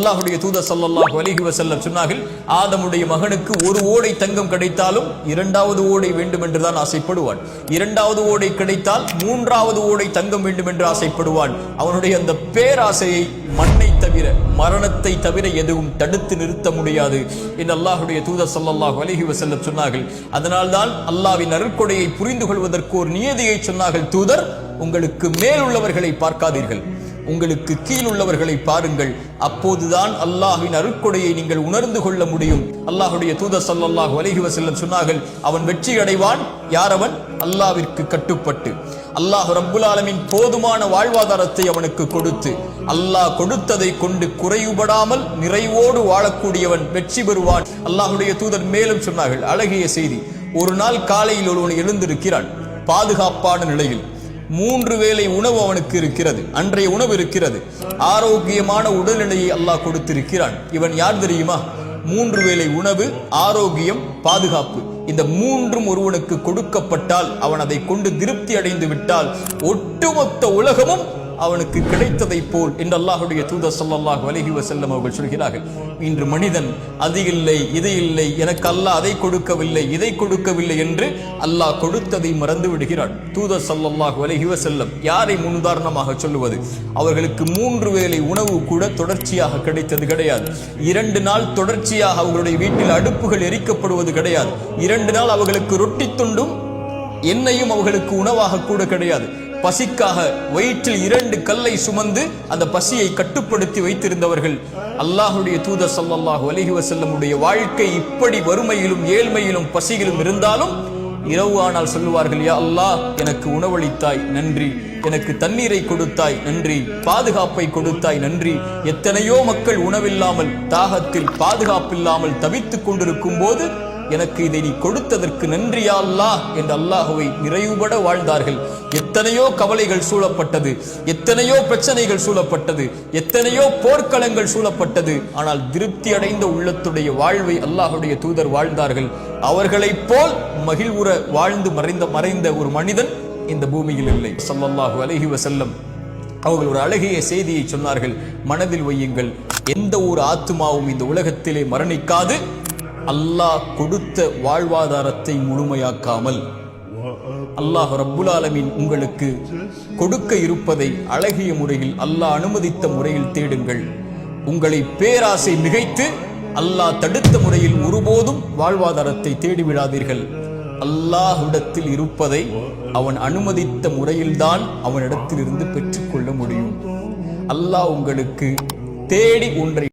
அல்லாஹ்வுடைய தூதர் ஸல்லல்லாஹு அலைஹி வஸல்லம் சொன்னார்கள், ஆதமுடைய மகனுக்கு ஒரு ஓடை தங்கம் கிடைத்தாலும் இரண்டாவது ஓடை வேண்டும் என்றுதான் ஆசைப்படுவான். இரண்டாவது ஓடை கிடைத்தால் மூன்றாவது ஓடை தங்கம் வேண்டும் என்று ஆசைப்படுவான். அவனுடைய அந்த பேராசையை மண்ணை தவிர, மரணத்தை தவிர எதுவும் தடுத்து நிறுத்த முடியாது என்று அல்லாஹ்வுடைய தூதர் ஸல்லல்லாஹு அலைஹி வஸல்லம் சொன்னார்கள். அதனால்தான் அல்லாஹ்வின் அருட்கொடையை புரிந்து கொள்வதற்கு ஒரு நியதியை சொன்னார்கள். தூதர், உங்களுக்கு மேல் உள்ளவர்களை பார்க்காதீர்கள், உங்களுக்கு கீழ் உள்ளவர்களை பாருங்கள். அப்போதுதான் அல்லாஹ்வின் அருட்கொடையை நீங்கள் உணர்ந்து கொள்ள முடியும். அல்லாஹ்வுடைய தூதர் ஸல்லல்லாஹு அலைஹி வஸல்லம் சொன்னார்கள், அவன் வெற்றி அடைவான் யார்? அவன் அல்லாஹ்விற்கு கட்டுப்பட்டு, அல்லாஹ் ரப்புல் ஆலமீன் போதுமான வாழ்வாதாரத்தை அவனுக்கு கொடுத்து, அல்லாஹ் கொடுத்ததை கொண்டு குறைவுபடாமல் நிறைவோடு வாழக்கூடியவன் வெற்றி பெறுவான். அல்லாஹ்வுடைய தூதர் மேலும் சொன்னார்கள், அழகிய செய்தி. ஒரு நாள் காலையில் ஒருவன் எழுந்திருக்கிறான், பாதுகாப்பான நிலையில் 3 வேளை உணவு அவனுக்கு இருக்கிறது, அன்றைய உணவு இருக்கிறது, ஆரோக்கியமான உடல்நிலையை அல்லாஹ் கொடுத்திருக்கிறான். இவன் யார் தெரியுமா? 3 வேளை உணவு, ஆரோக்கியம், பாதுகாப்பு, இந்த 3ம் ஒருவனுக்கு கொடுக்கப்பட்டால், அவன் அதை கொண்டு திருப்தி அடைந்து விட்டால் ஒட்டுமொத்த உலகமும் அவனுக்கு கிடைத்ததை போல் என்று அல்லாஹ்வுடைய தூதர் ஸல்லல்லாஹு அலைஹி வஸல்லம் அவர்கள் சொல்கிறார்கள். இன்று மனிதன் அது இல்லை, இது இல்லை, எனக்கு அல்லாஹ் அதை கொடுக்கவில்லை, இதை கொடுக்கவில்லை என்று அல்லாஹ் கொடுத்ததை மறந்து விடுகிறான். தூதர் ஸல்லல்லாஹு அலைஹி வஸல்லம் யாரை முன்னுதாரணமாக சொல்லுவது? அவர்களுக்கு 3 வேளை உணவு கூட தொடர்ச்சியாக கிடைத்தது கிடையாது. 2 நாள் தொடர்ச்சியாக அவர்களுடைய வீட்டில் அடுப்புகள் எரிக்கப்படுவது கிடையாது. 2 நாள் அவர்களுக்கு ரொட்டி துண்டும் எண்ணெயும் அவர்களுக்கு உணவாக கூட கிடையாது. பசிக்காக வயிற்றில் 2 கல்லை சுமந்து அந்த பசியை கட்டுப்படுத்தி வைத்திருந்தவர்கள். அல்லாஹ்வுடைய தூதர் ஸல்லல்லாஹு அலைஹி வஸல்லமுடைய வாழ்க்கை இப்படி வறுமையிலும் ஏழ்மையிலும் பசியிலும் இருந்தாலும் இரவு ஆனால் சொல்லுவார்கள், யா அல்லாஹ், எனக்கு உணவளித்தாய் நன்றி, எனக்கு தண்ணீரை கொடுத்தாய் நன்றி, பாதுகாப்பை கொடுத்தாய் நன்றி. எத்தனையோ மக்கள் உணவில்லாமல், தாகத்தில், பாதுகாப்பில்லாமல் தவித்துக் கொண்டிருக்கும் போது எனக்கு இதை நீ கொடுத்ததற்கு நன்றி யா அல்லாஹ் என்று அல்லாஹ்வை நிறைவுபட வாழ்ந்தார்கள். எத்தனையோ கவலைகள் சூழப்பட்டது, எத்தனையோ பிரச்சனைகள் சூழப்பட்டது, எத்தனையோ போர்க்களங்கள் சூழப்பட்டது. ஆனால் திருப்தி அடைந்த உள்ளத்துடைய வாழ்வை அல்லாஹ்வுடைய தூதர் வாழ்ந்தார்கள். அவர்களைப் போல் மகிழ்வுற வாழ்ந்து மறைந்த ஒரு மனிதன் இந்த பூமியில் இல்லை. ஸல்லல்லாஹு அலைஹி வஸல்லம் அவர்கள் ஒரு அழகிய செய்தியை சொன்னார்கள், மனதில் வையுங்கள். எந்த ஒரு ஆத்துமாவும் இந்த உலகத்திலே மரணிக்காது, அல்லாஹ் கொடுத்த வாழ்வாதாரத்தை முழுமையாக்காமல். அல்லாஹ் ரப்புல் ஆலமீன் உங்களுக்கு கொடுக்க இருப்பதை அழகிய முறையில், அல்லாஹ் அனுமதித்த முறையில் தேடுங்கள். உங்களை பேராசை மிகைத்து அல்லாஹ் தடுத்த முறையில் ஒருபோதும் வாழ்வாதாரத்தை தேடிவிடாதீர்கள். அல்லாஹ்விடத்தில் இருப்பதை அவன் அனுமதித்த முறையில்தான் அவனிடத்தில் இருந்து பெற்றுக்கொள்ள முடியும். அல்லாஹ் உங்களுக்கு தேடி ஒன்றை